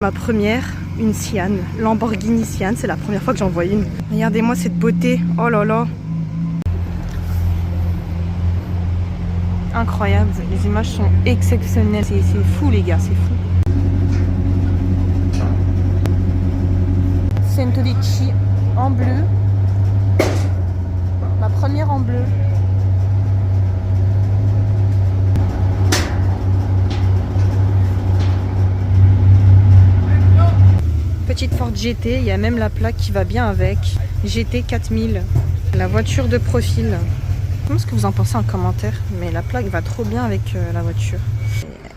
Ma première, une Sian, Lamborghini Sian, c'est la première fois que j'en vois une. Regardez-moi cette beauté, oh là là. Incroyable, les images sont exceptionnelles, c'est fou les gars, c'est fou. Centodici en bleu, ma première en bleu. Petite Ford GT, il y a même la plaque qui va bien avec. GT 4000, la voiture de profil. Comment est-ce que vous en pensez en commentaire? Mais la plaque va trop bien avec la voiture.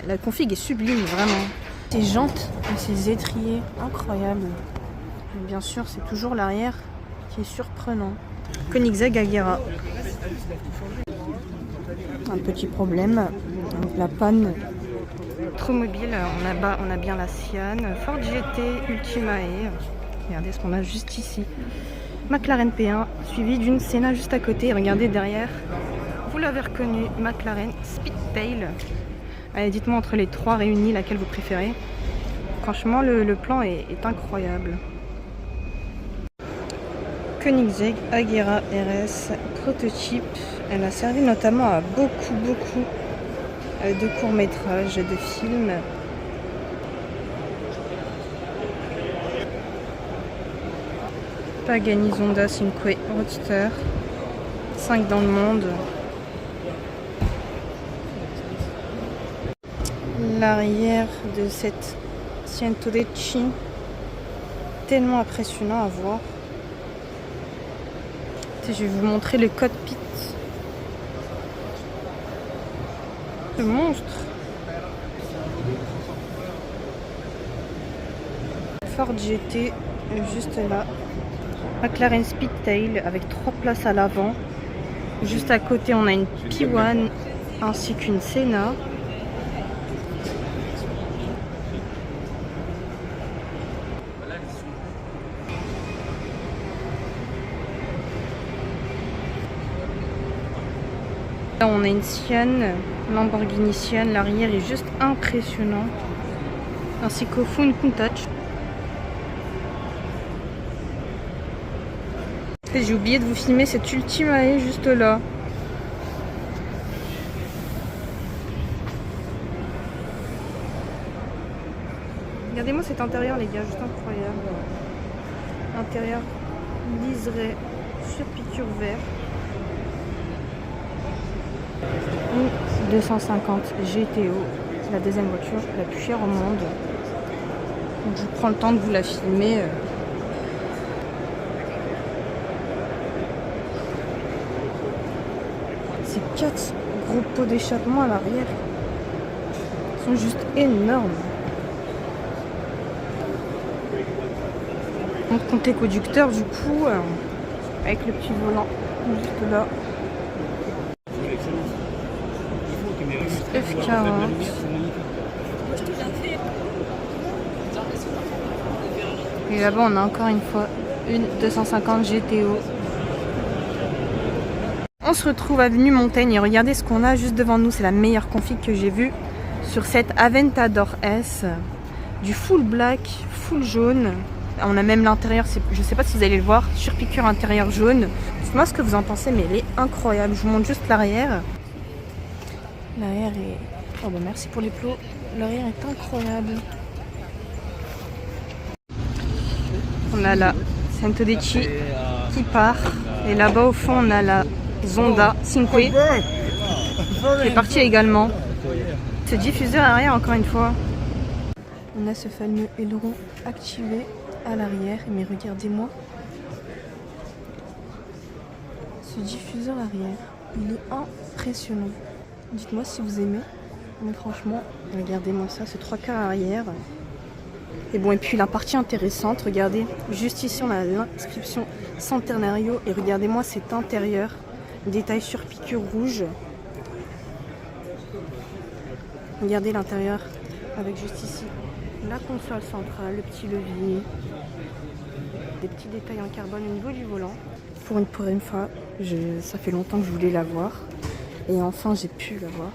La config est sublime, vraiment. Ces jantes et ces étriers, incroyables. Et bien sûr, c'est toujours l'arrière qui est surprenant. Koenigsegg Agera. Un petit problème, donc la panne. Mobile, on a bien la Sian, Ford GT Ultimae, regardez ce qu'on a juste ici, McLaren P1, suivi d'une Senna juste à côté, regardez derrière, vous l'avez reconnu, McLaren Speedtail. Allez, dites-moi entre les trois réunis, laquelle vous préférez. Franchement, le plan est incroyable. Koenigsegg Agera RS, prototype, elle a servi notamment à beaucoup de courts-métrages, de films. Pagani Zonda 5 Roadster, 5 dans le monde. L'arrière de cette Centodici, tellement impressionnant à voir. Je vais vous montrer le cockpit. Ce monstre. Ford GT juste là. McLaren Speedtail avec 3 places à l'avant. Juste à côté on a une P1 ainsi qu'une Senna. Là on a une Sian, Lamborghini Sian, l'arrière est juste impressionnant, ainsi qu'au fond une Countach. J'ai oublié de vous filmer cette Ultimae juste là. Regardez-moi cet intérieur les gars, juste incroyable. Intérieur liseré sur piqûre vert. 250 GTO, la deuxième voiture la plus chère au monde. Donc je prends le temps de vous la filmer. Ces 4 gros pots d'échappement à l'arrière sont juste énormes. Donc comptez conducteur du coup, avec le petit volant juste là. F40. Et là-bas on a encore une fois une 250 GTO. On se retrouve avenue Montaigne et regardez ce qu'on a juste devant nous, c'est la meilleure config que j'ai vue sur cette Aventador S. Du full black, full jaune. On a même l'intérieur, je sais pas si vous allez le voir, sur piqûre intérieur jaune. Dites-moi ce que vous en pensez, mais elle est incroyable. Je vous montre juste l'arrière. L'arrière est... Oh bah merci pour les plots. L'arrière est incroyable. On a la Centodici qui part. Et là-bas au fond on a la Zonda 5 qui est partie également. Ce diffuseur arrière encore une fois. On a ce fameux aileron activé à l'arrière. Mais regardez-moi. Ce diffuseur arrière. Il est impressionnant. Dites-moi si vous aimez, mais franchement, regardez-moi ça, c'est 3 quarts arrière. Et bon, et puis la partie intéressante, regardez, juste ici on a l'inscription Centenario et regardez-moi cet intérieur, détail sur piqûre rouge. Regardez l'intérieur avec juste ici la console centrale, le petit levier, des petits détails en carbone au niveau du volant. Pour une fois, ça fait longtemps que je voulais la voir. Et enfin j'ai pu la voir.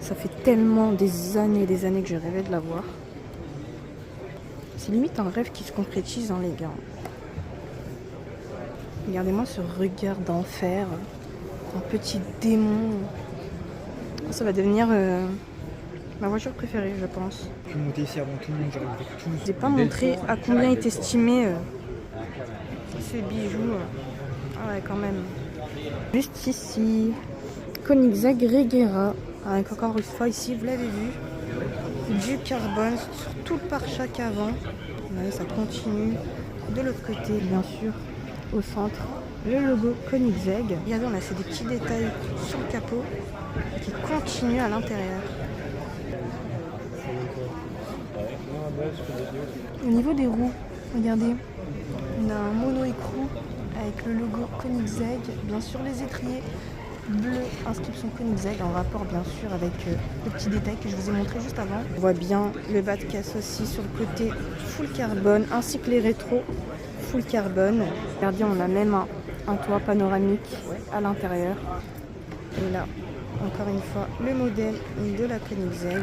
Ça fait tellement des années que je rêvais de la voir. C'est limite un rêve qui se concrétise, hein, les gars. Regardez-moi ce regard d'enfer. Un petit démon. Ça va devenir ma voiture préférée, je pense. Je vais monter ici avant tout le monde, j'arrive avec tout. Je n'ai pas montré à combien est estimé ce bijou. Ah ouais, quand même. Juste ici, Koenigsegg Regera. Avec encore une fois ici, vous l'avez vu, du carbone sur tout le pare-choc avant. Ouais, ça continue de l'autre côté, bien sûr, au centre, le logo Koenigsegg. Regardez, on a ces des petits détails sur le capot qui continuent à l'intérieur. Au niveau des roues, regardez, on a un mono-écrou avec le logo Koenigsegg, bien sûr les étriers bleus, inscription Koenigsegg, en rapport bien sûr avec le petit détail que je vous ai montré juste avant. On voit bien le bas de casse aussi sur le côté full carbone, ainsi que les rétros full carbone. Regardez, on a même un toit panoramique à l'intérieur. Et là, encore une fois, le modèle de la Koenigsegg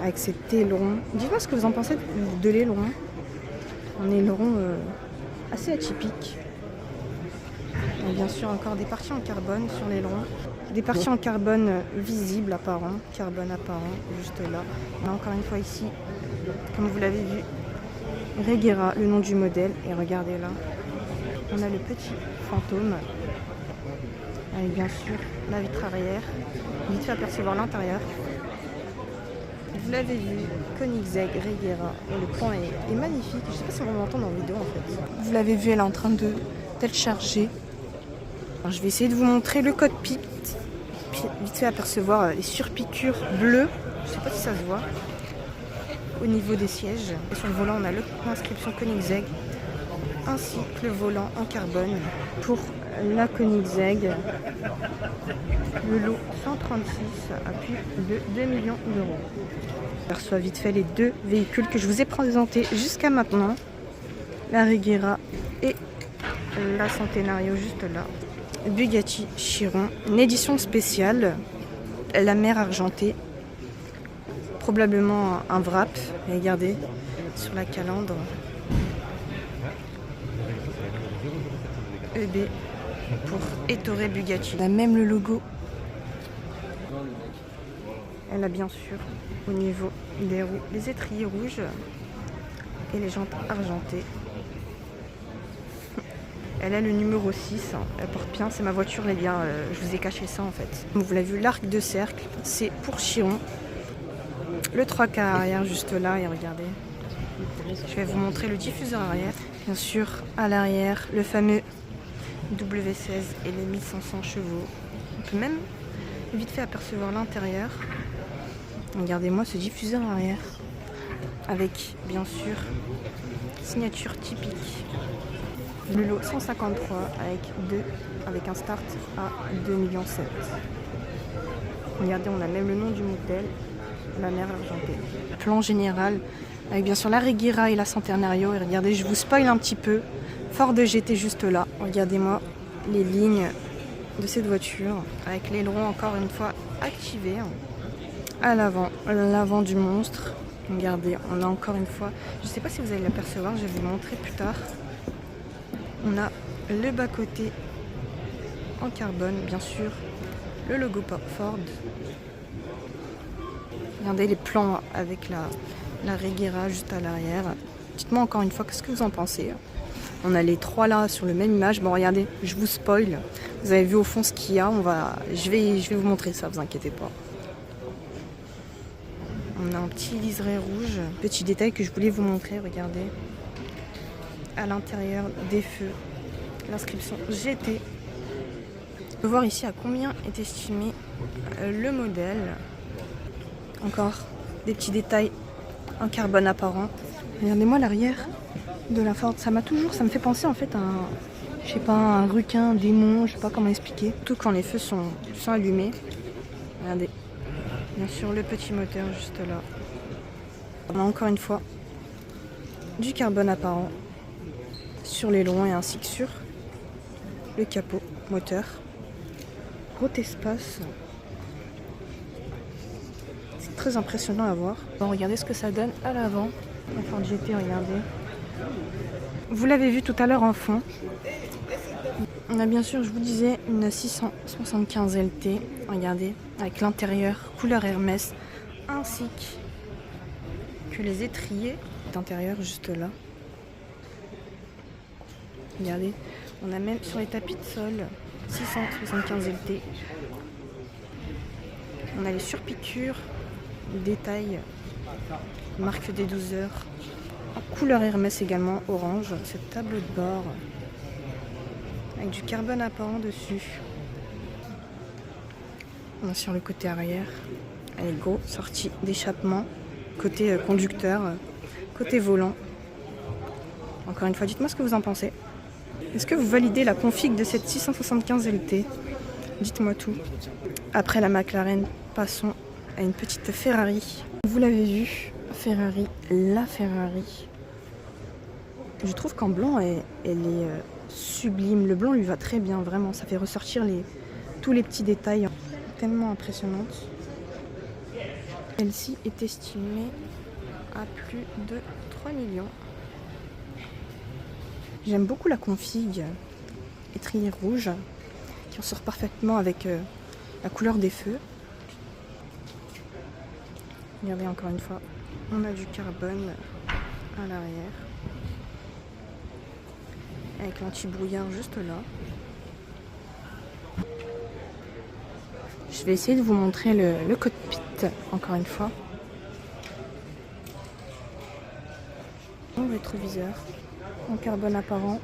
avec cet aileron. Dites-moi ce que vous en pensez de l'aileron. Un aileron assez atypique. Et bien sûr encore des parties en carbone sur l'aileron. Des parties en carbone visibles apparent. Carbone apparent juste là. On a encore une fois ici, comme vous l'avez vu, Regera, le nom du modèle. Et regardez là, on a le petit fantôme. Avec bien sûr la vitre arrière. Vite fait apercevoir l'intérieur. Vous l'avez vu, Koenigsegg Regera. Le plan est magnifique. Je ne sais pas si on m'entend en vidéo en fait. Vous l'avez vu, elle est en train d'être chargée. Alors, je vais essayer de vous montrer le cockpit. Vite fait apercevoir les surpiqûres bleues. Je ne sais pas si ça se voit. Au niveau des sièges. Et sur le volant, on a l'inscription Koenigsegg. Ainsi que le volant en carbone pour la Koenigsegg. Le lot 136 à plus de 2 millions d'euros. Je perçois vite fait les deux véhicules que je vous ai présentés jusqu'à maintenant. La Regera et la Centenario juste là. Bugatti Chiron, une édition spéciale, la mer argentée, probablement un wrap. Et regardez sur la calandre, EB pour Ettore Bugatti. Elle a même le logo. Elle a bien sûr au niveau des roues les étriers rouges et les jantes argentées. Elle a le numéro 6, elle porte bien, c'est ma voiture les gars, je vous ai caché ça en fait. Vous l'avez vu, l'arc de cercle, c'est pour Chiron. Le 3/4 arrière juste là et regardez. Je vais vous montrer le diffuseur arrière. Bien sûr, à l'arrière, le fameux W16 et les 1500 chevaux. On peut même vite fait apercevoir l'intérieur. Regardez-moi ce diffuseur arrière. Avec, bien sûr, signature typique. Le lot 153 avec un start à 2,7 millions. Regardez, on a même le nom du modèle, la mer argentée. Plan général avec bien sûr la Regera et la Centenario. Et regardez, je vous spoil un petit peu. Ford GT juste là. Regardez-moi les lignes de cette voiture avec l'aileron encore une fois activé. À l'avant du monstre. Regardez, on a encore une fois, je ne sais pas si vous allez l'apercevoir, je vais vous le montrer plus tard. On a le bas-côté en carbone, bien sûr, le logo Ford. Regardez les plans avec la Regera juste à l'arrière. Dites-moi encore une fois, qu'est-ce que vous en pensez? On a les trois là sur le même image. Bon, regardez, je vous spoil. Vous avez vu au fond ce qu'il y a. Je vais vous montrer ça, vous inquiétez pas. On a un petit liseré rouge. Petit détail que je voulais vous montrer, regardez. À l'intérieur des feux, l'inscription GT. On peut voir ici à combien est estimé le modèle. Encore des petits détails en carbone apparent. Regardez-moi l'arrière de la Ford. Ça me fait penser en fait à je sais pas, un requin, un démon, je sais pas comment expliquer. Tout quand les feux sont allumés. Regardez. Bien sûr le petit moteur juste là. On a encore une fois du carbone apparent sur l'aileron et ainsi que sur le capot moteur. Gros espace. C'est très impressionnant à voir. Bon, regardez ce que ça donne à l'avant. La Ford GT, regardez. Vous l'avez vu tout à l'heure en fond. On a bien sûr, je vous disais, une 675 LT. Regardez, avec l'intérieur couleur Hermès, ainsi que les étriers d'intérieur juste là. Regardez, on a même sur les tapis de sol 675 LT. On a les surpiqûres, les détails, marque des 12 heures. En couleur Hermès également, orange, cette tableau de bord avec du carbone apparent dessus. On a sur le côté arrière, avec gros sortie d'échappement, côté conducteur, côté volant. Encore une fois, dites-moi ce que vous en pensez. Est-ce que vous validez la config de cette 675 LT? Dites-moi tout. Après la McLaren, passons à une petite Ferrari. Vous l'avez vu, Ferrari, la Ferrari. Je trouve qu'en blanc, elle est sublime. Le blanc lui va très bien, vraiment. Ça fait ressortir tous les petits détails. Tellement impressionnante. Celle-ci est estimée à plus de 3 millions. J'aime beaucoup la config étrier rouge qui ressort parfaitement avec la couleur des feux. Regardez encore une fois, on a du carbone à l'arrière avec l'anti-brouillard juste là. Je vais essayer de vous montrer le cockpit encore une fois. Mon rétroviseur en carbone apparent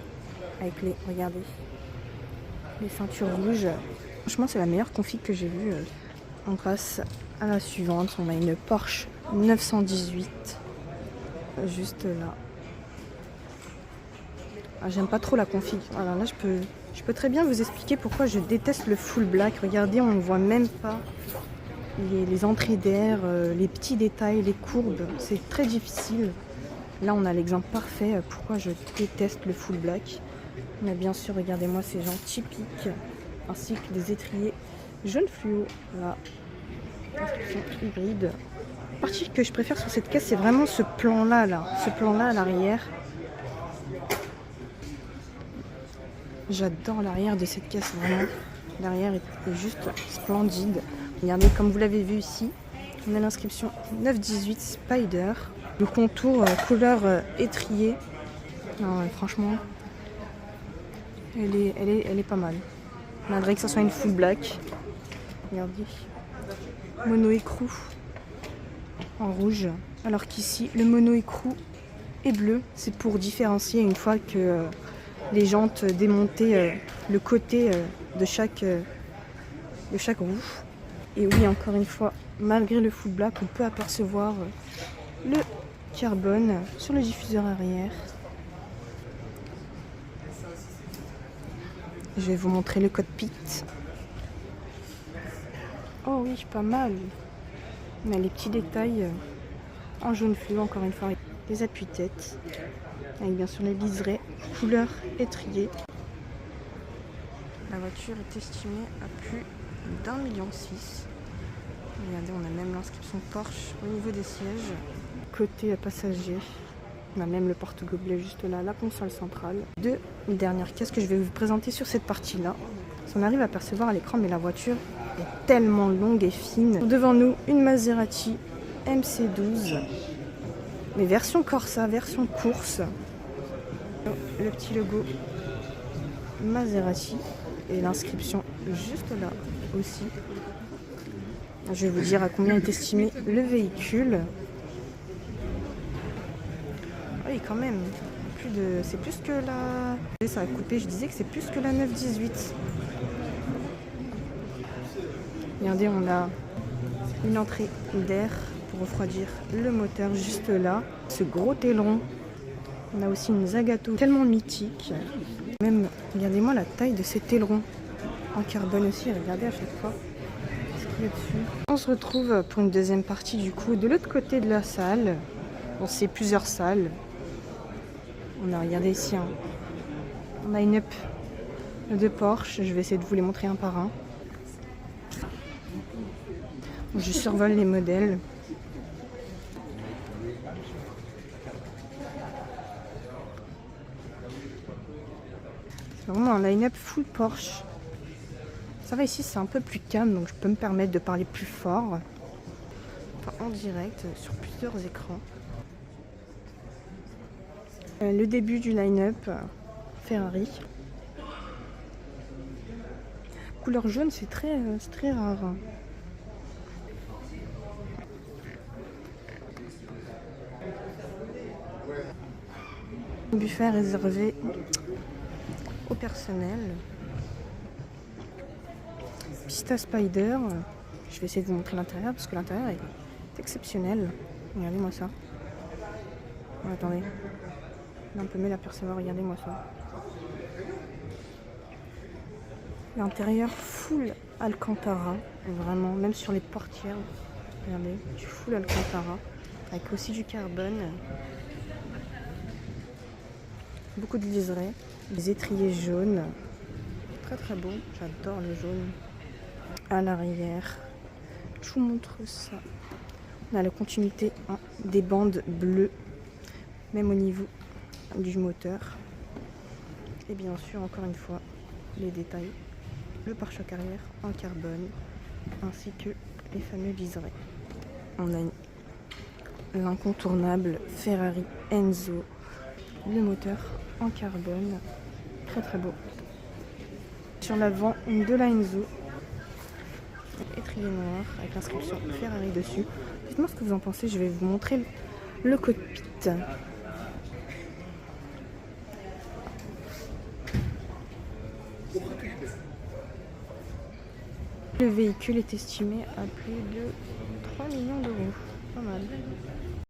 avec regardez, les ceintures rouges. Franchement, c'est la meilleure config que j'ai vue. On passe à la suivante. On a une Porsche 918 juste là. Ah, j'aime pas trop la config. Alors là, je peux très bien vous expliquer pourquoi je déteste le full black. Regardez, on ne voit même pas les entrées d'air, les petits détails, les courbes. C'est très difficile. Là, on a l'exemple parfait pourquoi je déteste le full black. On a bien sûr, regardez-moi ces gens typiques, ainsi que des étriers jaune fluo. Là, inscription hybride. La partie que je préfère sur cette caisse, c'est vraiment ce plan-là, ce plan-là à l'arrière. J'adore l'arrière de cette caisse, vraiment. L'arrière est juste splendide. Regardez, comme vous l'avez vu ici, on a l'inscription 918 Spider. Le contour couleur étrier. Non, ouais, franchement, elle est pas mal. Malgré que ça soit une full black. Regardez. Mono écrou en rouge. Alors qu'ici, le mono écrou est bleu. C'est pour différencier une fois que les jantes démontaient le côté de chaque roue. Et oui, encore une fois, malgré le full black, on peut apercevoir le carbone sur le diffuseur arrière. Je vais vous montrer le cockpit. Oh oui, pas mal. On a les petits détails en jaune fluo, encore une fois, avec les appuis-têtes. Avec bien sûr les liserés, couleur étrier. La voiture est estimée à plus d'1,6 million. Regardez, on a même l'inscription Porsche au niveau des sièges. Côté passager, on a même le porte-gobelet juste là, la console centrale. Deux dernières caisses que je vais vous présenter sur cette partie-là. On arrive à percevoir à l'écran, mais la voiture est tellement longue et fine. Devant nous, une Maserati MC12. Mais version Corsa, version course. Le petit logo Maserati et l'inscription juste là aussi. Je vais vous dire à combien est estimé le véhicule. Oui, quand même. C'est plus que la... Ça a coupé, je disais que c'est plus que la 918. Regardez, on a une entrée d'air pour refroidir le moteur juste là. Ce gros aileron. On a aussi une Zagato tellement mythique. Même, regardez-moi la taille de cet aileron. En carbone aussi, regardez à chaque fois ce qu'il y a dessus. On se retrouve pour une deuxième partie du coup de l'autre côté de la salle. Bon, c'est plusieurs salles. On a regardé ici, on a une up de Porsche. Je vais essayer de vous les montrer un par un. Je survole les modèles. C'est vraiment un line-up full Porsche. Ça va, ici c'est un peu plus calme, donc je peux me permettre de parler plus fort. Enfin, en direct, sur plusieurs écrans. Le début du line-up Ferrari. Couleur jaune, c'est très rare. Buffet réservé au personnel. Pista Spider. Je vais essayer de vous montrer l'intérieur parce que l'intérieur est exceptionnel. Regardez-moi ça. Oh, attendez. Là, on peut mieux l'apercevoir. Regardez-moi ça. L'intérieur full Alcantara. Vraiment, même sur les portières. Regardez, du full Alcantara. Avec aussi du carbone. Beaucoup de liserés. Des étriers jaunes. Très beau. J'adore le jaune. À l'arrière, je vous montre ça. On a la continuité des bandes bleues, même au niveau du moteur. Et bien sûr, encore une fois, les détails. Le pare-choc arrière en carbone, ainsi que les fameux liserés. On a l'incontournable Ferrari Enzo, le moteur en carbone, très beau. Sur l'avant, de la Enzo. Étrier noir avec l'inscription Ferrari dessus. Dites-moi ce que vous en pensez, je vais vous montrer le cockpit. Le véhicule est estimé à plus de 3 millions d'euros. Pas mal.